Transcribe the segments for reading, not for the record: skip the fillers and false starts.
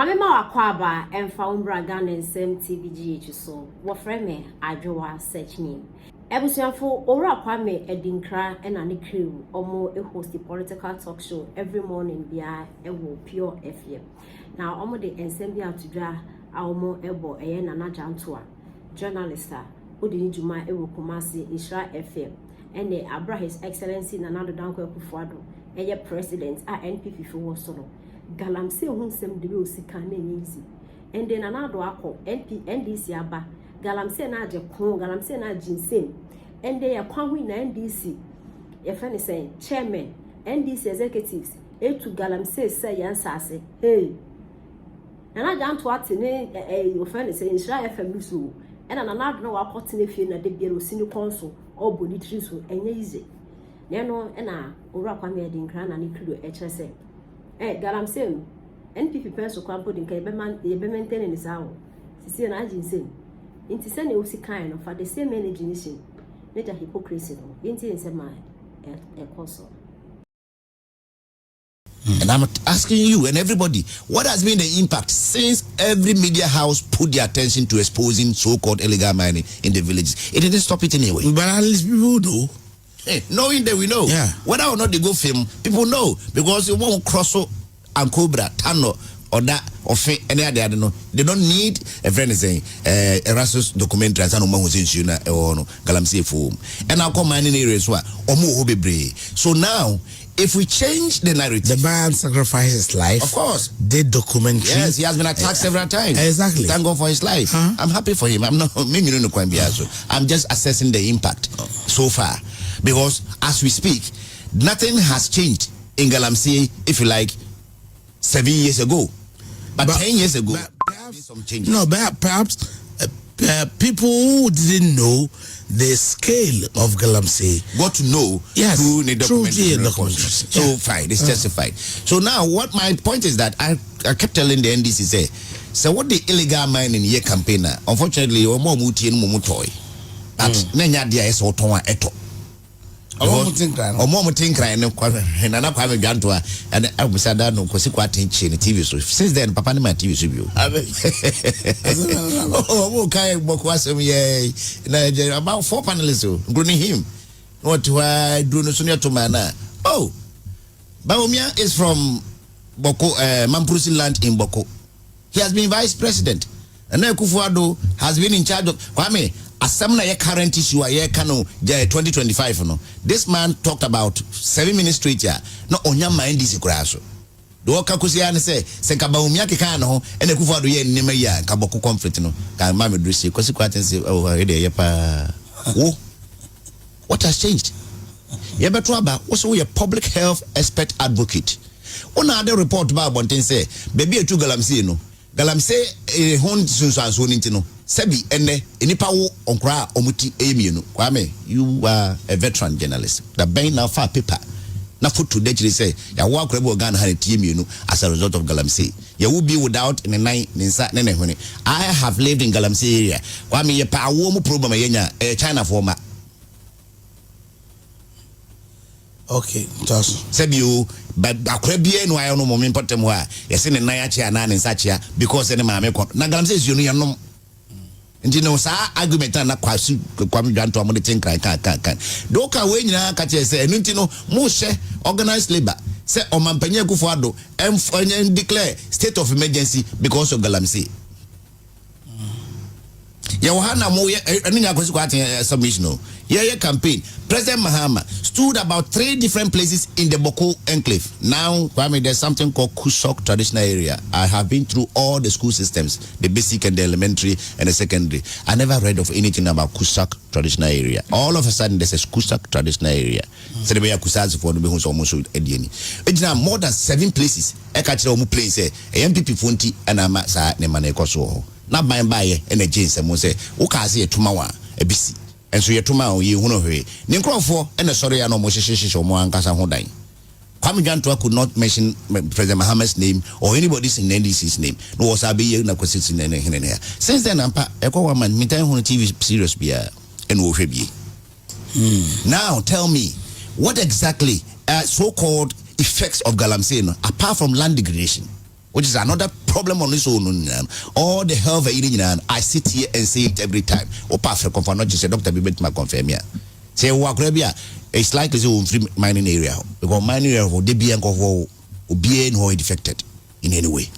Mamma Wakwaba and found Bragan and Sam TVGH so what frame Jantuah search name. Ebusianfo Ora Kwame Adinkra and Anikru or more a host the political talk show every morning via a pure FM. Now omo de ensembia to draw our more ebo a Nana Jantuah journalista Odini Juma Ewo Kumasi Isra FM and the Abra His Excellency Nana Danko Kufuado a president at NPP for solo. Galamse hunsem de we osika na easy and then anado akọ NDC aba galamse na aje kon galamse na ginsem and they akwan hu na NDC ye fa ne say chairman NDC executives to galamse say yansase hey na Jantuah ate ne ye fa ne say Isra FM so and anado na wakọ tene fie na de biero sini konso obonitri so enye easy ne no na owura Kwame Adinkra na ne kudo ekyerese galamsem NPP penso kwampo dinka ye be maintain in sawo sisi na aginsem inti se na osi kan no for the same energy nation nature hypocrisy no inti nsema koso. And I'm asking you and everybody, what has been the impact since every media house put their attention to exposing so-called illegal mining in the villages? It didn't stop it anyway. But at least people know. Hey, knowing that we know. Yeah. Whether or not they go film, people know. Because you won't cross and Cobra, Tano, or that, or any other, I don't know. They don't need a friend saying, Erasmus documentary, as I know, or Galamsey foam. And I'll come mining areas where, or more brave. So now, if we change the narrative, the man sacrifices life. Of course. They documentary. Yes, he has been attacked several times. Exactly. Thank God for his life. I'm happy for him. I'm not, I'm just assessing the impact so far. Because as we speak, nothing has changed in Galamsey, if you like, 7 years ago. But 10 years ago, perhaps, some changes. No, but perhaps people who didn't know the scale of Galamsey got to know through the documentary. So fine, it's justified. So now what my point is that I kept telling the NDC say, so what the illegal mining year campaigner, unfortunately, or more muti and momotoy. But nenya dia is otonwa eto. Or more Tinkra and an upcoming Jantuah and I was sad no consequent in TV. So since then, Papa my TV review. Oh, okay, Bokwasum, yay. About 4 panelists, grooming him. What do I do? No sooner to mana. Oh, Baumia is from Boko, Mampusi land in Boko. He has been vice president. And now Kufuado has been in charge of Kwame. As some current issue, 2025. No, this man talked about 7 minutes straight. No, on your mind is a crash. The worker could say, Senkabaumia Kano, and the Kufuado ye Nimeya, Kaboko conflict. No, can Mammy Drissy, consequences. Oh, what has changed? Yebatwaba was a public health expert advocate. On other report about Bontin say, baby, a 2 Galamsey, no. Galamsey, hon so nintino. Sebi ene enipa wo onkra omuti emienu. Kwame, you are a veteran journalist. The bank now far paper. Na photo de say ya wa krebo Ghana ha emienu as a result of Galamsey. You will be without in the night ninsa nene hone. I have lived in Galamsey area. Kwame ye pa wo mu problem yenya China former. Okay, just said you, but Akrabie no I no moment potem wa. Yes, in the Nayachi and Nan such ya because any mamma. Nagam says you know. And you know, sir, argument and not quite Kwame Jantuah money think I can't. Doka when you catch say, and you know, Moshe organized labor. Say, O Mampanya Kufuado and declare state of emergency because of Galamsey. Yohana Moya, I mean, I was quite submission. Yeah, campaign. President Mahama stood about 3 different places in the Boko enclave. Now, Kwame, there's something called Kusok traditional area. I have been through all the school systems, the basic and the elementary and the secondary. I never read of anything about Kusok traditional area. All of a sudden, there's a Kusok traditional area. So the way I Kusaz for the Behus almost Ediani. It's now more than 7 places. I catch the place, a MPP Funti and a Masa Nemane Koso. Not by and by, and a James and Mose, Okazi, Tumawa, a BC. And so you're tomorrow, you know, Ninkro for and a sorry, I know Moshe or Moankasa Hodai. Kwame Jantuah could not mention President Mahamad's name or anybody's in NDC's name. No was I be in a question in here. Since then, I'm Echo Woman, Mintan on TV serious beer and Wofebi. Now tell me, what exactly are so called effects of Galamsey apart from land degradation? which is another problem on its own. All the health I sit here and say it every time. Opa for confirm not just Dr. Bibet ma confirm here. Say Wakrabia, it's likely to free mining area because mining area will be and go be no defected in any way.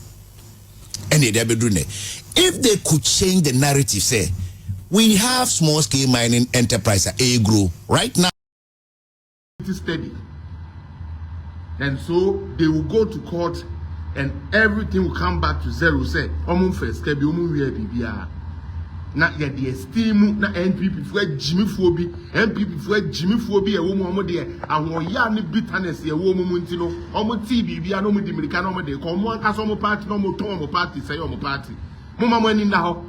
And if they could change the narrative, say we have small scale mining enterprise at grow right now. It is steady. And so they will go to court and everything will come back to zero. Say, first, na yet the esteem na NPP for Jimmy Phobi, NPP for Jimmy Phobi, a woman there, and one yarn bitterness, a woman Muntino, almost TV, no with the American, they come one Casomo party, no more Tomo party, say on party. Mama money now.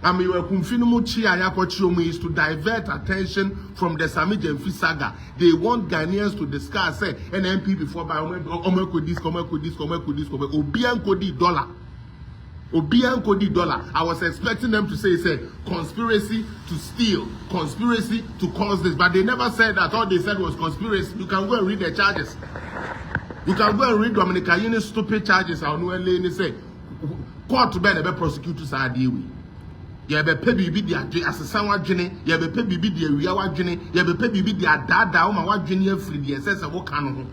I mean, we're confirming is to divert attention from the Sami Jenfi saga. They want Ghanaians to discuss, say, an NPP for by $1 I was expecting them to say conspiracy to steal, conspiracy to cause this, but they never said that. All they said was conspiracy. You can go and read the charges. You can go and read Dominica Uni's stupid charges. I know and say court to be prosecutors are deal with. You be pay bibi dia as someone dwene, you be pay bibi dia wia wa dwene, you be pay bibi dia dada o ma wa dwene afiri dia say wo ka no ho.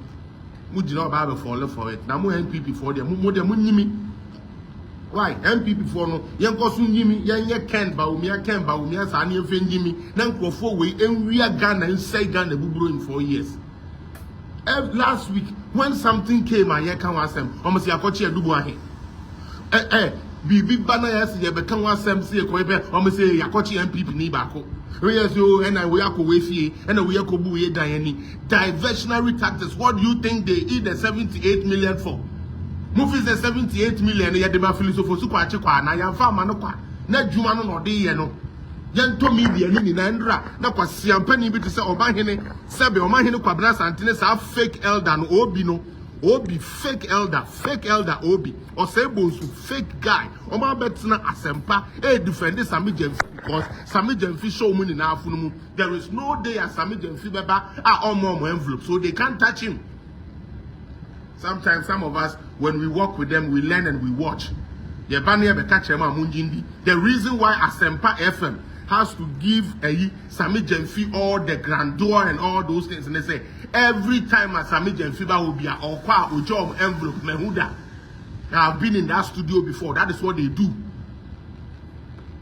Mu gina ba fall for it. Na mu NPP for dia mu de mu nyimi. Why? MPP for no, young Cosun Jimmy, young Ken Baumia, Sani of Jimmy, Nanko 4 way, and we are Ghana and say Ghana Bubro in 4 years. Last week, when something came, I can ask them, almost Yakochi and Dubuahi. Bibi Banayas, you become one Sam, see a quaver, almost say Yakochi MPP Nibako. Yes, you and I we are Kowefi, and we are Kobuye Diani. Diversionary tactics, what do you think they eat the 78 million for? Movies the 78 million ya de ma philosopher su kwa chekwa na ya fa ma no kwa na dwuma no de ye no yento media ni na ndra na kwa siampani bi te se obahene sebe omahene kwa bra santene sa fake elder no obi no obi fake elder obi or say bonsu fake guy o ma betina asempa e defend Sami Jenfi because Sami Jenfi show money na afunu mu. There is no day as Sami Jenfi beba omo envelope, so they can't touch him. Sometimes some of us, when we walk with them, we learn and we watch. The reason why Asempa FM has to give Sami Jenfi all the grandeur and all those things, and they say every time a Sami Jenfi will be a job envelope mehuda. I've been in that studio before. That is what they do.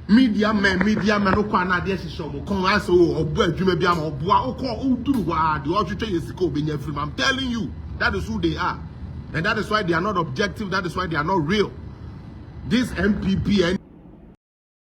Media men, okwana de shishomo. Kon aso obu adwuma bia ma oboa okọ uduru wa de otwetwe yesiko obenya film. I'm telling you, that is who they are. And that is why they are not objective. That is why they are not real. This MPP